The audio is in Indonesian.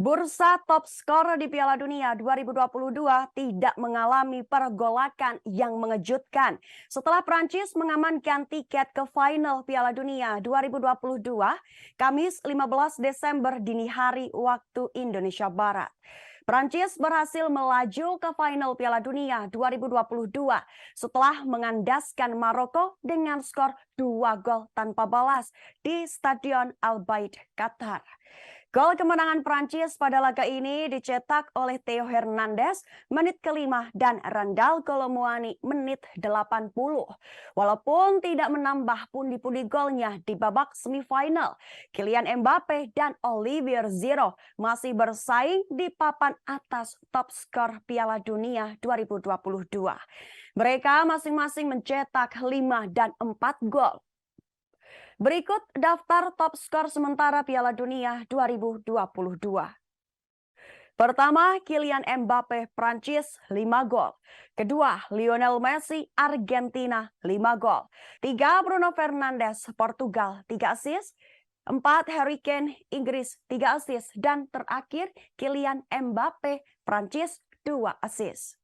Bursa top skor di Piala Dunia 2022 tidak mengalami pergolakan yang mengejutkan setelah Prancis mengamankan tiket ke final Piala Dunia 2022 Kamis 15 Desember dini hari waktu Indonesia Barat. Prancis berhasil melaju ke final Piala Dunia 2022 setelah mengandaskan Maroko dengan skor 2 gol tanpa balas di Stadion Al Bayt, Qatar. Gol kemenangan Prancis pada laga ini dicetak oleh Theo Hernandez menit ke-5 dan Randal Kolo Muani menit 80. Walaupun tidak menambah pundi-pundi golnya di babak semifinal, Kylian Mbappe dan Olivier Giroud masih bersaing di papan atas top skor Piala Dunia 2022. Mereka masing-masing mencetak 5 dan 4 gol. Berikut daftar top skor sementara Piala Dunia 2022. Pertama, Kylian Mbappe, Prancis, 5 gol. Kedua, Lionel Messi, Argentina, 5 gol. 3, Bruno Fernandes, Portugal, 3 assist. 4, Harry Kane, Inggris, 3 assist. Dan terakhir, Kylian Mbappe, Prancis, 2 assist.